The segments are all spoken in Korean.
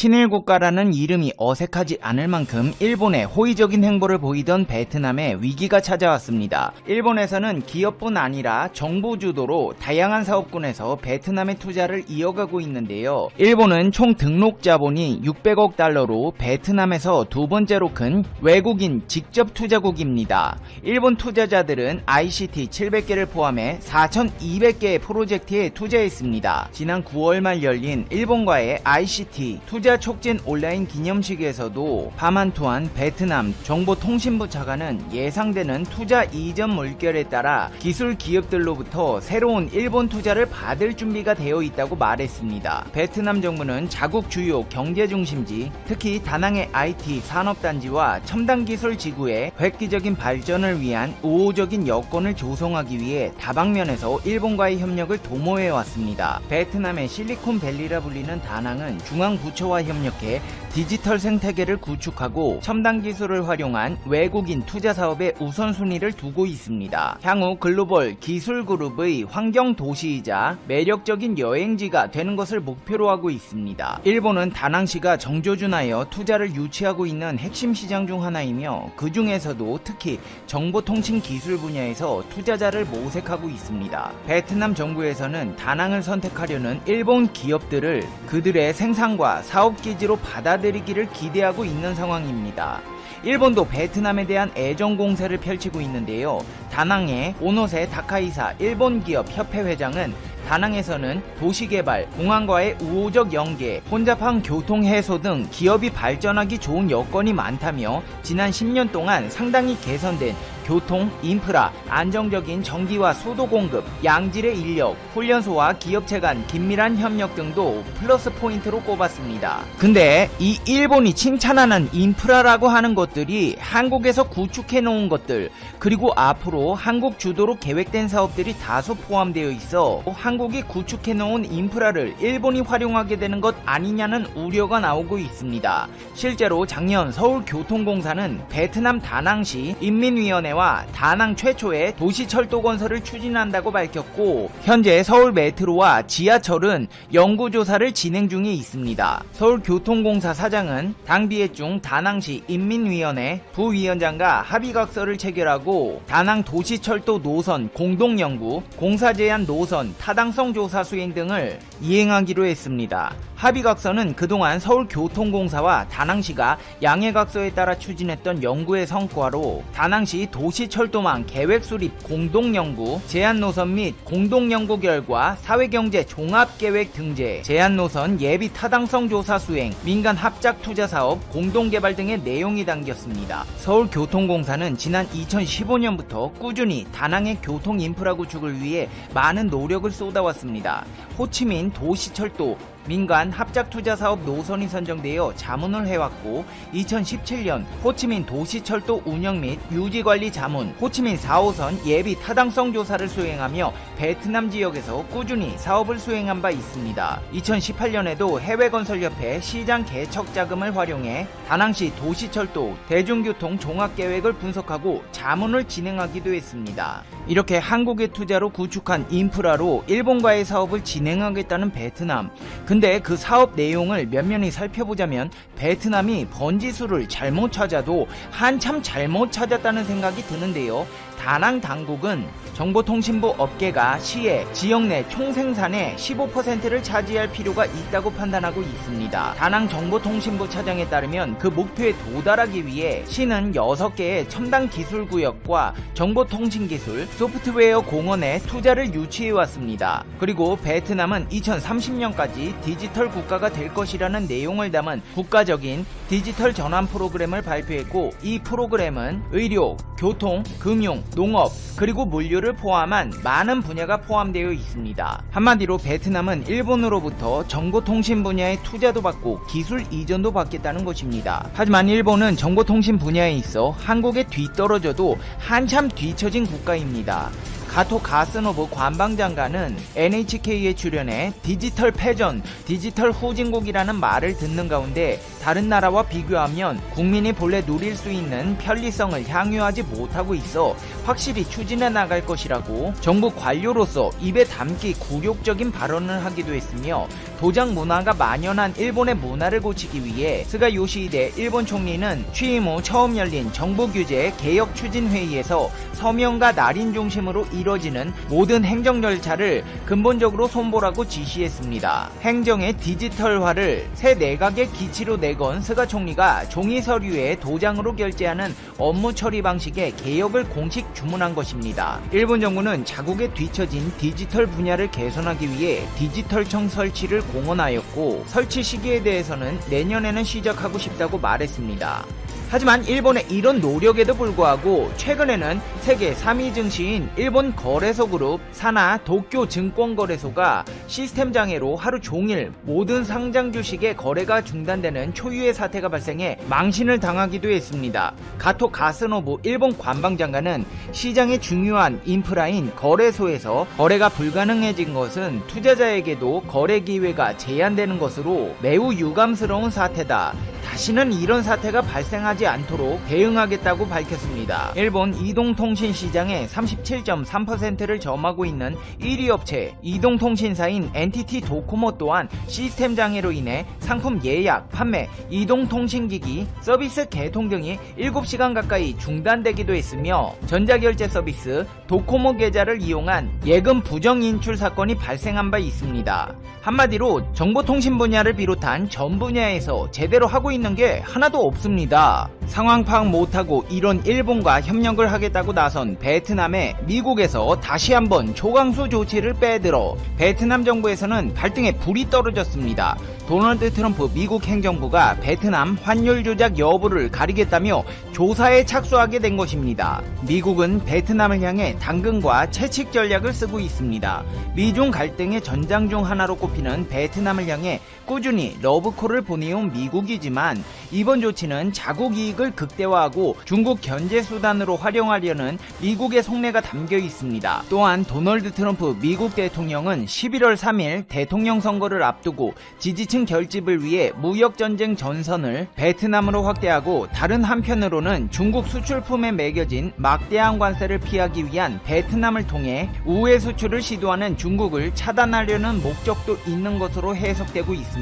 친일 국가라는 이름이 어색하지 않을 만큼 일본의 호의적인 행보를 보이던 베트남에 위기가 찾아왔습니다. 일본에서는 기업뿐 아니라 정부 주도로 다양한 사업군에서 베트남의 투자를 이어가고 있는데요. 일본은 총 등록 자본이 600억 달러로 베트남에서 두 번째로 큰 외국인 직접 투자국입니다. 일본 투자자들은 ICT 700개를 포함해 4,200개의 프로젝트에 투자했습니다. 지난 9월 말 열린 일본과의 ICT 투자 촉진 온라인 기념식에서도 파만투안 베트남 정보통신부 차관은 예상되는 투자 이전 물결에 따라 기술 기업들로부터 새로운 일본 투자를 받을 준비가 되어 있다고 말했습니다. 베트남 정부는 자국 주요 경제 중심지, 특히 다낭의 IT 산업단지와 첨단 기술 지구의 획기적인 발전을 위한 우호적인 여건을 조성하기 위해 다방면에서 일본과의 협력을 도모해 왔습니다. 베트남의 실리콘밸리라 불리는 다낭은 중앙부처와 협력해 디지털 생태계를 구축하고 첨단 기술을 활용한 외국인 투자 사업에 우선순위를 두고 있습니다. 향후 글로벌 기술 그룹의 환경 도시이자 매력적인 여행지가 되는 것을 목표로 하고 있습니다. 일본은 다낭시가 정조준하여 투자를 유치하고 있는 핵심 시장 중 하나이며 그 중에서도 특히 정보통신 기술 분야에서 투자자를 모색하고 있습니다. 베트남 정부에서는 다낭을 선택하려는 일본 기업들을 그들의 생산과 사업기지로 받아들이기를 기대하고 있는 상황입니다. 일본도 베트남에 대한 애정 공세를 펼치고 있는데요. 다낭의 오노세 다카이사 일본 기업 협회 회장은 다낭에서는 도시개발, 공항과의 우호적 연계, 혼잡한 교통 해소 등 기업이 발전하기 좋은 여건이 많다며 지난 10년 동안 상당히 개선된 교통, 인프라, 안정적인 전기와 수도 공급, 양질의 인력, 훈련소와 기업체 간 긴밀한 협력 등도 플러스 포인트로 꼽았습니다. 근데 이 일본이 칭찬하는 인프라라고 하는 것들이 한국에서 구축해 놓은 것들, 그리고 앞으로 한국 주도로 계획된 사업들이 다수 포함되어 있어 한국이 구축해 놓은 인프라를 일본이 활용하게 되는 것 아니냐는 우려가 나오고 있습니다. 실제로 작년 서울교통공사는 베트남 다낭시 인민위원회와 다낭 최초의 도시철도 건설을 추진한다고 밝혔고, 현재 서울 메트로와 지하철은 연구조사를 진행 중에 있습니다. 서울교통공사 사장은 당비애 중 다낭시 인민위원회 부위원장과 합의각서를 체결하고 다낭 도시철도 노선 공동연구, 공사 제한 노선 타당성 조사 수행 등을 이행하기로 했습니다. 합의각서는 그동안 서울교통공사와 다낭시가 양해각서에 따라 추진했던 연구의 성과로 다낭시 도시철도망 계획 수립 공동연구, 제한노선 및 공동연구 결과, 사회경제 종합계획 등재, 제한노선 예비 타당성 조사 수행, 민간 합작투자사업 공동개발 등의 내용이 담겼습니다. 서울교통공사는 지난 2015년부터 꾸준히 다낭의 교통인프라 구축을 위해 많은 노력을 쏟아왔습니다. 호치민 도시철도 민간 합작투자사업 노선이 선정되어 자문을 해왔고, 2017년 호치민 도시철도 운영 및 유지관리 자문, 호치민 4호선 예비 타당성 조사를 수행하며 베트남 지역에서 꾸준히 사업을 수행한 바 있습니다. 2018년에도 해외건설협회 시장 개척 자금을 활용해 다낭시 도시철도 대중교통 종합계획을 분석하고 자문을 진행하기도 했습니다. 이렇게 한국의 투자로 구축한 인프라로 일본과의 사업을 진행하겠다는 베트남. 근데 그 사업 내용을 면면히 살펴보자면 베트남이 번지수를 잘못 찾아도 한참 잘못 찾았다는 생각이 드는데요. 다낭 당국은 정보통신부 업계가 시의 지역 내 총생산의 15%를 차지할 필요가 있다고 판단하고 있습니다. 다낭 정보통신부 차장에 따르면 그 목표에 도달하기 위해 시는 6개의 첨단 기술구역과 정보통신기술, 소프트웨어 공원에 투자를 유치해왔습니다. 그리고 베트남은 2030년까지 디지털 국가가 될 것이라는 내용을 담은 국가적인 디지털 전환 프로그램을 발표했고, 이 프로그램은 의료, 교통, 금융, 농업, 그리고 물류를 포함한 많은 분야가 포함되어 있습니다. 한마디로 베트남은 일본으로부터 정보통신 분야의 투자도 받고 기술 이전도 받겠다는 것입니다. 하지만 일본은 정보통신 분야에 있어 한국에 뒤떨어져도 한참 뒤처진 국가입니다. 가토 가스노브 관방장관은 NHK에 출연해 디지털 패전, 디지털 후진국이라는 말을 듣는 가운데 다른 나라와 비교하면 국민이 본래 누릴 수 있는 편리성을 향유하지 못하고 있어 확실히 추진해 나갈 것이라고 정부 관료로서 입에 담기 굴욕적인 발언을 하기도 했으며, 도장 문화가 만연한 일본의 문화를 고치기 위해 스가 요시히데 일본 총리는 취임 후 처음 열린 정부 규제 개혁 추진 회의에서 서명과 날인 중심으로 이뤄지는 모든 행정 절차를 근본적으로 손보라고 지시했습니다. 행정의 디지털화를 새 내각의 기치로 내건 스가 총리가 종이 서류에 도장으로 결제하는 업무 처리 방식의 개혁을 공식 주문한 것입니다. 일본 정부는 자국에 뒤처진 디지털 분야를 개선하기 위해 디지털청 설치를 공언하였고, 설치 시기에 대해서는 내년에는 시작하고 싶다고 말했습니다. 하지만 일본의 이런 노력에도 불구하고 최근에는 세계 3위 증시인 일본 거래소 그룹 사나 도쿄 증권거래소가 시스템 장애로 하루 종일 모든 상장 주식의 거래가 중단되는 초유의 사태가 발생해 망신을 당하기도 했습니다. 가토 가스노부 일본 관방장관은 시장의 중요한 인프라인 거래소에서 거래가 불가능해진 것은 투자자에게도 거래 기회가 제한되는 것으로 매우 유감스러운 사태다. 다시는 이런 사태가 발생하지 않도록 대응하겠다고 밝혔습니다. 일본 이동통신 시장의 37.3%를 점하고 있는 1위 업체 이동통신사인 NTT 도코모 또한 시스템 장애로 인해 상품 예약, 판매, 이동통신기기, 서비스 개통 등이 7시간 가까이 중단되기도 했으며, 전자결제 서비스 도코모 계좌를 이용한 예금 부정 인출 사건이 발생한 바 있습니다. 한마디로 정보통신 분야를 비롯한 전 분야에서 제대로 하고 있는 게 하나도 없습니다. 상황 파악 못하고 이런 일본과 협력을 하겠다고 나선 베트남에 미국에서 다시 한번 조강수 조치를 빼들어 베트남 정부에서는 발등에 불이 떨어졌습니다. 도널드 트럼프 미국 행정부가 베트남 환율 조작 여부를 가리겠다며 조사에 착수하게 된 것입니다. 미국은 베트남을 향해 당근과 채찍 전략을 쓰고 있습니다. 미중 갈등의 전장 중 하나로 꼽히는 베트남을 향해 꾸준히 러브콜을 보내온 미국이지만, 이번 조치는 자국 이익을 극대화하고 중국 견제 수단으로 활용하려는 미국의 속내가 담겨 있습니다. 또한 도널드 트럼프 미국 대통령은 11월 3일 대통령 선거를 앞두고 지지층 결집을 위해 무역전쟁 전선을 베트남으로 확대하고, 다른 한편으로는 중국 수출품에 매겨진 막대한 관세를 피하기 위한 베트남을 통해 우회 수출을 시도하는 중국을 차단하려는 목적도 있는 것으로 해석되고 있습니다.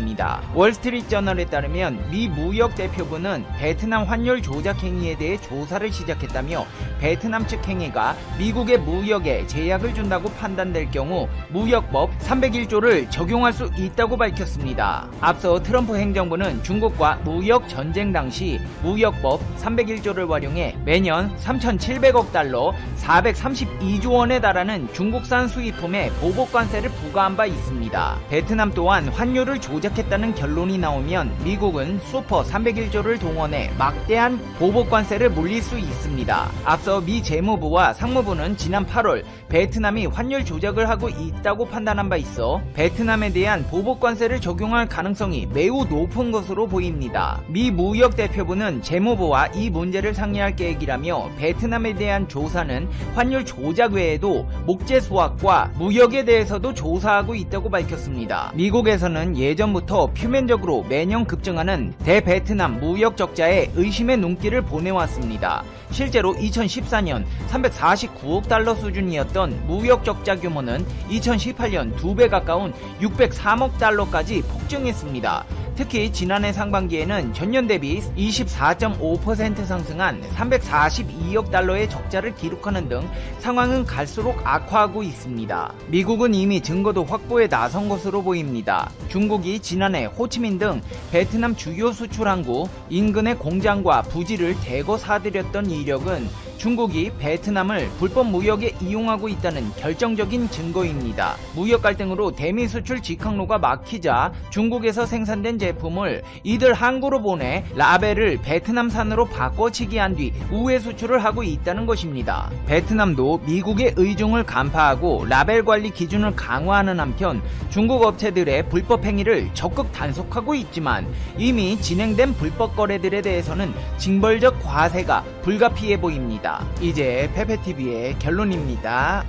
월스트리트 저널에 따르면 미 무역 대표부는 베트남 환율 조작 행위에 대해 조사를 시작했다며, 베트남 측 행위가 미국의 무역에 제약을 준다고 판단될 경우 무역법 301조를 적용할 수 있다고 밝혔습니다. 앞서 트럼프 행정부는 중국과 무역 전쟁 당시 무역법 301조를 활용해 매년 3,700억 달러 432조 원에 달하는 중국산 수입품에 보복관세를 부과한 바 있습니다. 베트남 또한 환율을 조작했다는 결론이 나오면 미국은 슈퍼 301조를 동원해 막대한 보복관세를 물릴 수 있습니다. 앞서 미 재무부와 상무부는 지난 8월 베트남이 환율 조작을 하고 있다고 판단한 바 있어 베트남에 대한 보복관세를 적용할 가능성이 매우 높은 것으로 보입니다. 미 무역대표부는 재무부와 이 문제를 상의할 계획이라며, 베트남에 대한 조사는 환율 조작 외에도 목재 수확과 무역에 대해서도 조사하고 있다고 밝혔습니다. 미국에서는 예전부터 표면적으로 매년 급증하는 대베트남 무역 적자에 의심의 눈길을 보내왔습니다. 실제로 2014년 349억 달러 수준이었던 무역 적자 규모는 2018년 2배 가까운 603억 달러까지 폭증했습니다. 특히 지난해 상반기에는 전년 대비 24.5% 상승한 342억 달러의 적자를 기록하는 등 상황은 갈수록 악화하고 있습니다. 미국은 이미 증거도 확보에 나선 것으로 보입니다. 중국이 지난해 호치민 등 베트남 주요 수출 항구 인근의 공장과 부지를 대거 사들였던 이력은 중국이 베트남을 불법 무역에 이용하고 있다는 결정적인 증거입니다. 무역 갈등으로 대미 수출 직항로가 막히자 중국에서 생산된 제품을 이들 항구로 보내 라벨을 베트남산으로 바꿔치기 한 뒤 우회 수출을 하고 있다는 것입니다. 베트남도 미국의 의중을 간파하고 라벨 관리 기준을 강화하는 한편 중국 업체들의 불법 행위를 적극 단속하고 있지만, 이미 진행된 불법 거래들에 대해서는 징벌적 과세가 불가피해 보입니다. 이제 페페TV의 결론입니다.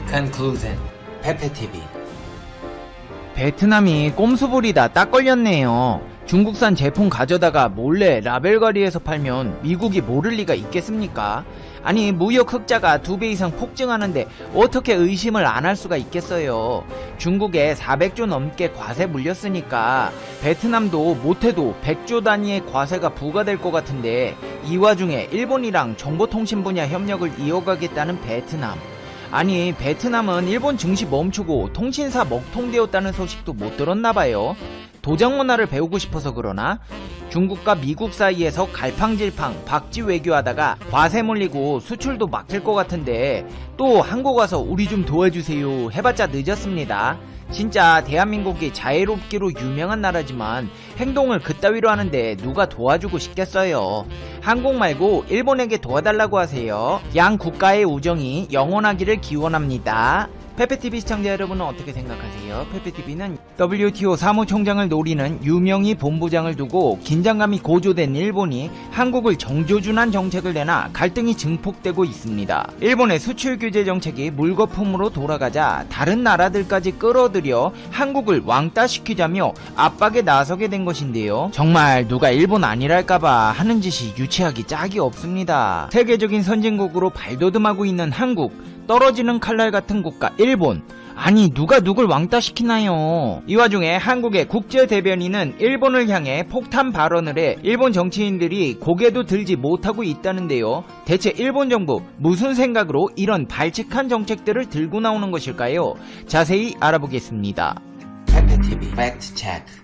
Conclusion. 페페TV. 베트남이 꼼수 부리다 딱 걸렸네요. 중국산 제품 가져다가 몰래 라벨가리에서 팔면 미국이 모를 리가 있겠습니까? 아니, 무역 흑자가 2배 이상 폭증하는데 어떻게 의심을 안 할 수가 있겠어요. 중국에 400조 넘게 과세 물렸으니까 베트남도 못해도 100조 단위의 과세가 부과될 것 같은데, 이 와중에 일본이랑 정보통신 분야 협력을 이어가겠다는 베트남. 아니, 베트남은 일본 증시 멈추고 통신사 먹통되었다는 소식도 못 들었나봐요. 도장 문화를 배우고 싶어서 그러나? 중국과 미국 사이에서 갈팡질팡 박쥐 외교하다가 과세 물리고 수출도 막힐 것 같은데 또 한국 와서 우리 좀 도와주세요 해봤자 늦었습니다. 진짜 대한민국이 자애롭기로 유명한 나라지만 행동을 그따위로 하는데 누가 도와주고 싶겠어요. 한국 말고 일본에게 도와달라고 하세요. 양 국가의 우정이 영원하기를 기원합니다. 페페TV 시청자 여러분은 어떻게 생각하세요? 페페TV는 WTO 사무총장을 노리는 유명희 본부장을 두고 긴장감이 고조된 일본이 한국을 정조준한 정책을 내나 갈등이 증폭되고 있습니다. 일본의 수출 규제 정책이 물거품으로 돌아가자 다른 나라들까지 끌어들여 한국을 왕따시키자며 압박에 나서게 된 것인데요. 정말 누가 일본 아니랄까봐 하는 짓이 유치하기 짝이 없습니다. 세계적인 선진국으로 발돋움하고 있는 한국, 떨어지는 칼날 같은 국가 일본. 아니, 누가 누굴 왕따시키나요? 이 와중에 한국의 국제대변인은 일본을 향해 폭탄 발언을 해 일본 정치인들이 고개도 들지 못하고 있다는데요. 대체 일본 정부 무슨 생각으로 이런 발칙한 정책들을 들고 나오는 것일까요? 자세히 알아보겠습니다. 페페TV 팩트 체크.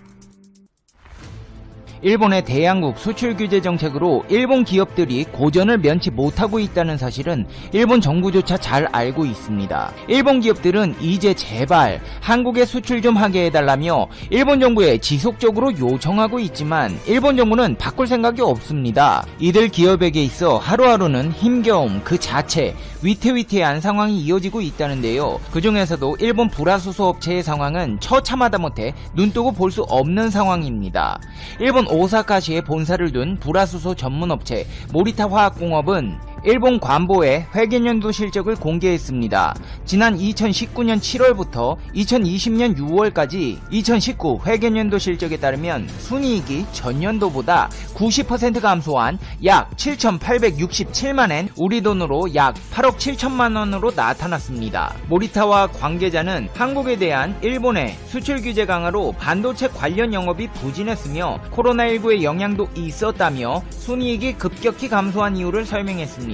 일본의 대양국 수출 규제 정책으로 일본 기업들이 고전을 면치 못하고 있다는 사실은 일본 정부조차 잘 알고 있습니다. 일본 기업들은 이제 제발 한국에 수출 좀 하게 해달라며 일본 정부에 지속적으로 요청하고 있지만 일본 정부는 바꿀 생각이 없습니다. 이들 기업에게 있어 하루하루는 힘겨움 그 자체, 위태위태한 상황이 이어지고 있다는데요. 그 중에서도 일본 불화수소 업체의 상황은 처참하다 못해 눈뜨고 볼 수 없는 상황입니다. 일본 오사카시에 본사를 둔 불화수소 전문업체 모리타 화학공업은 일본 관보에 회계연도 실적을 공개했습니다. 지난 2019년 7월부터 2020년 6월까지 2019 회계연도 실적에 따르면 순이익이 전년도보다 90% 감소한 약 7,867만엔, 우리 돈으로 약 8억 7천만원으로 나타났습니다. 모리타와 관계자는 한국에 대한 일본의 수출 규제 강화로 반도체 관련 영업이 부진했으며 코로나19의 영향도 있었다며 순이익이 급격히 감소한 이유를 설명했습니다.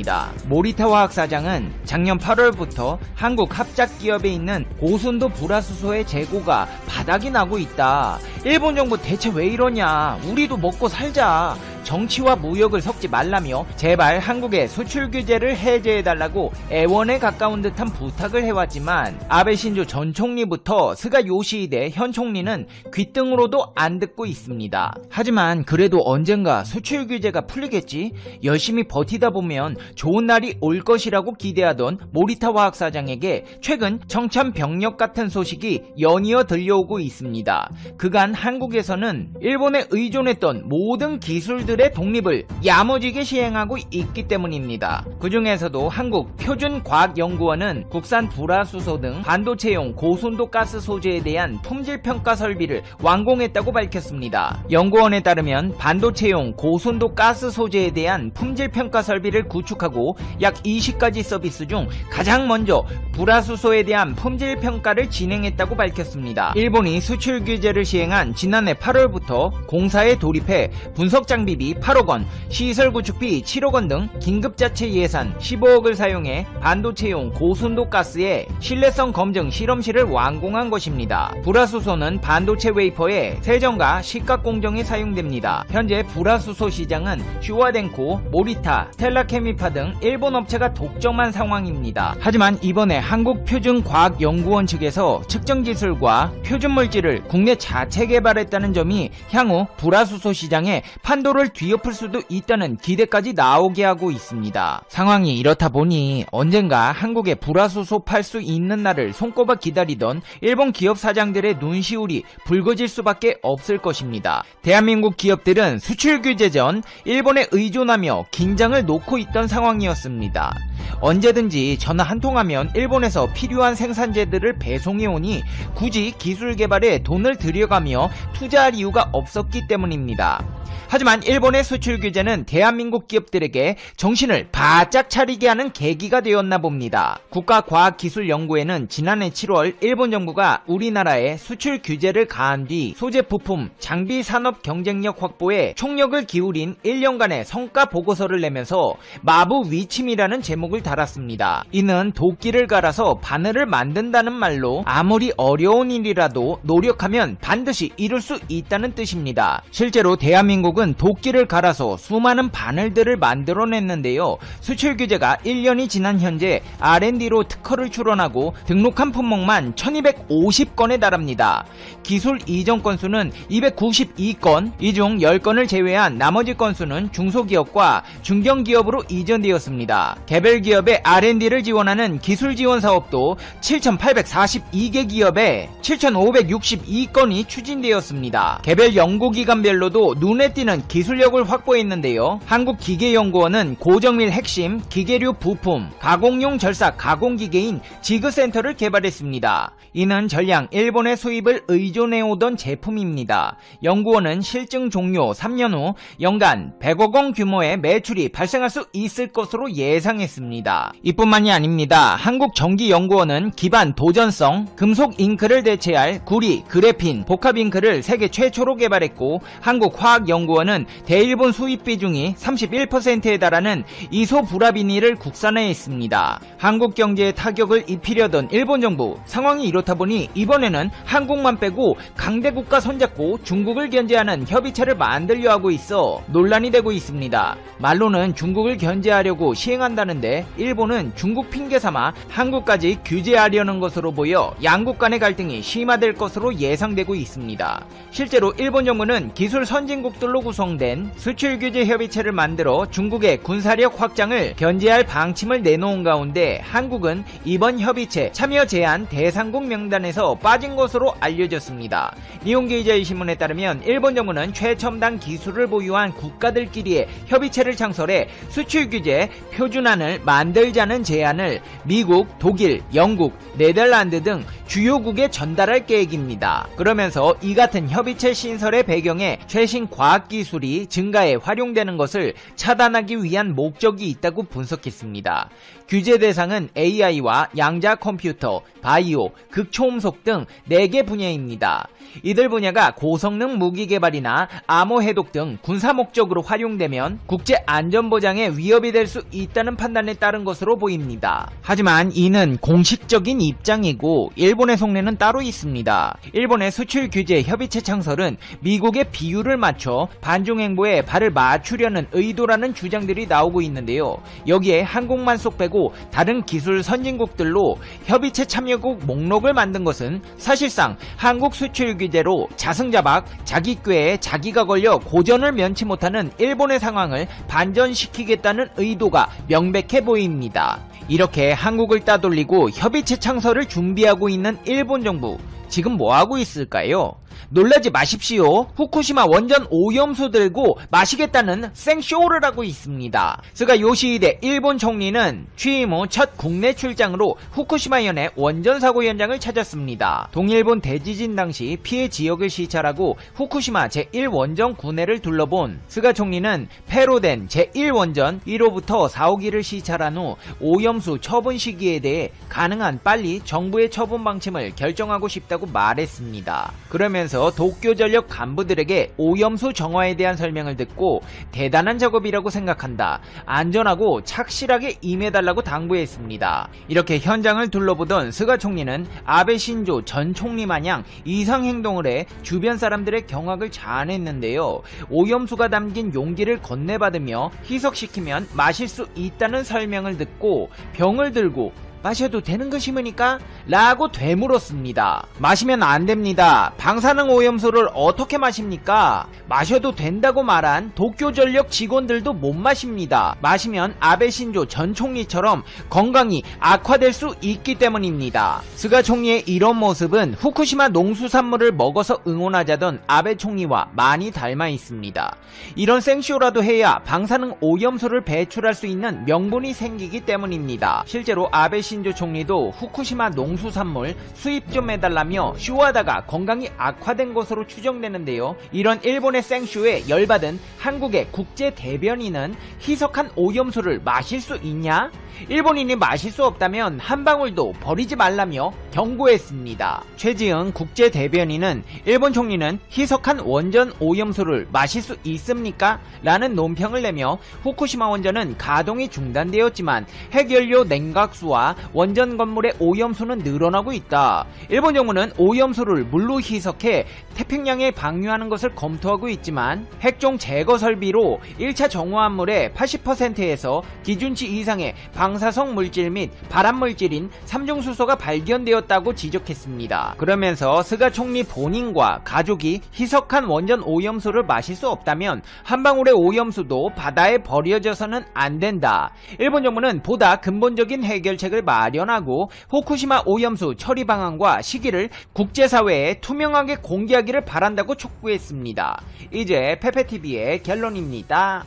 모리타 화학 사장은 작년 8월부터 한국 합작기업에 있는 고순도 불화수소의 재고가 바닥이 나고 있다. 일본 정부 대체 왜 이러냐. 우리도 먹고 살자. 정치와 무역을 섞지 말라며 제발 한국의 수출 규제를 해제해달라고 애원에 가까운 듯한 부탁을 해왔지만 아베 신조 전 총리부터 스가 요시히데 현 총리는 귓등으로도 안 듣고 있습니다. 하지만 그래도 언젠가 수출 규제가 풀리겠지? 열심히 버티다 보면 좋은 날이 올 것이라고 기대하던 모리타 화학 사장에게 최근 청천벽력 같은 소식이 연이어 들려오고 있습니다. 그간 한국에서는 일본에 의존했던 모든 기술들의 독립을 야무지게 시행하고 있기 때문입니다. 그 중에서도 한국표준과학연구원은 국산 불화수소 등 반도체용 고순도 가스 소재에 대한 품질평가 설비를 완공했다고 밝혔습니다. 연구원에 따르면 반도체용 고순도 가스 소재에 대한 품질평가 설비를 구축하고 약 20가지 서비스 중 가장 먼저 불화수소에 대한 품질평가를 진행했다고 밝혔습니다. 일본이 수출 규제를 시행한 지난해 8월부터 공사에 돌입해 분석 장비비 8억원, 시설 구축비 7억원 등 긴급자체 예산 15억을 사용해 반도체용 고순도 가스의 신뢰성 검증 실험실을 완공한 것입니다. 불화수소는 반도체 웨이퍼의 세정과 식각 공정에 사용됩니다. 현재 불화수소 시장은 슈와덴코, 모리타, 스텔라케미파 등 일본 업체가 독점한 상황입니다. 하지만 이번에 한국표준과학연구원 측에서 측정 기술과 표준 물질을 국내 자체 개발했다는 점이 향후 불화수소 시장에 판도를 뒤엎을 수도 있다는 기대까지 나오게 하고 있습니다. 상황이 이렇다 보니 언젠가 한국에 불화소소 팔 수 있는 날을 손꼽아 기다리던 일본 기업 사장들의 눈시울이 붉어질 수밖에 없을 것입니다. 대한민국 기업들은 수출 규제 전 일본에 의존하며 긴장을 놓고 있던 상황이었습니다. 언제든지 전화 한 통하면 일본에서 필요한 생산재들을 배송해오니 굳이 기술 개발에 돈을 들여가며 투자할 이유가 없었기 때문입니다. 하지만 일본의 수출 규제는 대한민국 기업들에게 정신을 바짝 차리게 하는 계기가 되었나 봅니다. 국가과학기술연구회는 지난해 7월 일본 정부가 우리나라에 수출 규제를 가한 뒤 소재 부품, 장비 산업 경쟁력 확보에 총력을 기울인 1년간의 성과 보고서를 내면서 마부 위침이라는 제목을 달았습니다. 이는 도끼를 갈아서 바늘을 만든다는 말로 아무리 어려운 일이라도 노력하면 반드시 이룰 수 있다는 뜻입니다. 실제로 대한민국은 도끼를 갈아서 수많은 바늘들을 만들어냈는데요. 수출 규제가 1년이 지난 현재 R&D로 특허를 출원하고 등록한 품목만 1250건에 달합니다. 기술 이전 건수는 292건, 이 중 10건을 제외한 나머지 건수는 중소기업과 중견기업으로 이전되었습니다. 개별 기업의 R&D를 지원하는 기술 지원 사업도 7842개 기업에 7562건이 추진되었습니다. 개별 연구기관별로도 눈에 띄는 기술력을 확보했는데요. 한국기계연구원은 고정밀 핵심 기계류 부품, 가공용 절삭 가공기계인 지그센터를 개발했습니다. 이는 전량 일본의 수입을 의존해오던 제품입니다. 연구원은 실증 종료 3년 후 연간 100억 원 규모의 매출이 발생할 수 있을 것으로 예상했습니다. 이뿐만이 아닙니다. 한국전기연구원은 기반 도전성 금속 잉크를 대체할 구리, 그래핀, 복합 잉크를 세계 최초로 개발했고, 한국화학연구원은 대일본 수입 비중이 31%에 달하는 이소브라비닐을 국산화했습니다. 한국 경제에 타격을 입히려던 일본 정부, 상황이 이렇다 보니 이번에는 한국만 빼고 강대국가 손잡고 중국을 견제하는 협의체를 만들려 하고 있어 논란이 되고 있습니다. 말로는 중국을 견제하려고 시행한다는데 일본은 중국 핑계 삼아 한국까지 규제하려는 것으로 보여 양국 간의 갈등이 심화될 것으로 예상되고 있습니다. 실제로 일본 정부는 기술 선진국들로 구성된 수출 규제 협의체를 만들어 중국의 군사력 확장을 견제할 방침을 내놓은 가운데 한국은 이번 협의체 참여 제한 대상국 명단에서 빠진 것으로 알려졌습니다. 니혼게이자이 신문에 따르면 일본 정부는 최첨단 기술을 보유한 국가들끼리의 협의체를 창설해 수출 규제 표준안을 만들자는 제안을 미국, 독일, 영국, 네덜란드 등 주요국에 전달할 계획입니다. 그러면서 이 같은 협의체 신설의 배경에 최신 과학기술이 증가해 활용되는 것을 차단하기 위한 목적이 있다고 분석했습니다. 규제 대상은 AI와 양자 컴퓨터, 바이오, 극초음속 등 4개 분야입니다. 이들 분야가 고성능 무기 개발이나 암호 해독 등 군사 목적으로 활용되면 국제 안전 보장에 위협이 될 수 있다는 판단에 따른 것으로 보입니다. 하지만 이는 공식적인 입장이고 일본의 속내는 따로 있습니다. 일본의 수출 규제 협의체 창설은 미국의 비율을 맞춰 반중 행보에 발을 맞추려는 의도라는 주장들이 나오고 있는데요. 여기에 한국만 쏙 빼고 다른 기술 선진국들로 협의체 참여국 목록을 만든 것은 사실상 한국 수출 규제로 자승자박, 자기 꾀에 자기가 걸려 고전을 면치 못하는 일본의 상황을 반전시키겠다는 의도가 명백해 보입니다. 이렇게 한국을 따돌리고 협의체 창설을 준비하고 있는 일본 정부, 지금 뭐하고 있을까요? 놀라지 마십시오. 후쿠시마 원전 오염수 들고 마시겠다는 생쇼를 하고 있습니다. 스가 요시히데 일본 총리는 취임 후 첫 국내 출장으로 후쿠시마현의 원전 사고 현장을 찾았습니다. 동일본 대지진 당시 피해 지역을 시찰하고 후쿠시마 제1원전 군해를 둘러본 스가 총리는 폐로된 제1원전 1호부터 4호기를 시찰한 후 오염수 처분 시기에 대해 가능한 빨리 정부의 처분 방침을 결정하고 싶다고 말했습니다. 그러면서 도쿄전력 간부들에게 오염수 정화에 대한 설명을 듣고 대단한 작업이라고 생각한다. 안전하고 착실하게 임해달라고 당부했습니다. 이렇게 현장을 둘러보던 스가 총리는 아베 신조 전 총리 마냥 이상 행동을 해 주변 사람들의 경악을 자아냈는데요. 오염수가 담긴 용기를 건네받으며 희석시키면 마실 수 있다는 설명을 듣고 병을 들고 마셔도 되는 것입니까? 라고 되물었습니다. 마시면 안 됩니다. 방사능 오염수를 어떻게 마십니까? 마셔도 된다고 말한 도쿄전력 직원들도 못 마십니다. 마시면 아베 신조 전 총리처럼 건강이 악화될 수 있기 때문입니다. 스가 총리의 이런 모습은 후쿠시마 농수산물을 먹어서 응원하자던 아베 총리와 많이 닮아 있습니다. 이런 생쇼라도 해야 방사능 오염수를 배출할 수 있는 명분이 생기기 때문입니다. 실제로 아베 신조 총리도 후쿠시마 농수산물 수입 좀 해달라며 쇼하다가 건강이 악화된 것으로 추정되는데요. 이런 일본의 생쇼에 열받은 한국의 국제 대변인은 희석한 오염수를 마실 수 있냐? 일본인이 마실 수 없다면 한 방울도 버리지 말라며 경고했습니다. 최지응 국제 대변인은 일본 총리는 희석한 원전 오염수를 마실 수 있습니까? 라는 논평을 내며 후쿠시마 원전은 가동이 중단되었지만 핵연료 냉각수와 원전 건물의 오염수는 늘어나고 있다. 일본 정부는 오염수를 물로 희석해 태평양에 방류하는 것을 검토하고 있지만 핵종 제거 설비로 1차 정화합물의 80%에서 기준치 이상의 방사성 물질 및 발암 물질인 삼중수소가 발견되었다고 지적했습니다. 그러면서 스가 총리 본인과 가족이 희석한 원전 오염수를 마실 수 없다면 한 방울의 오염수도 바다에 버려져서는 안 된다. 일본 정부는 보다 근본적인 해결책을 마련하고 후쿠시마 오염수 처리 방안과 시기를 국제사회에 투명하게 공개하기를 바란다고 촉구했습니다. 이제 페페TV의 결론입니다.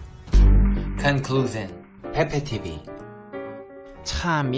Conclusion. Pepe TV. 참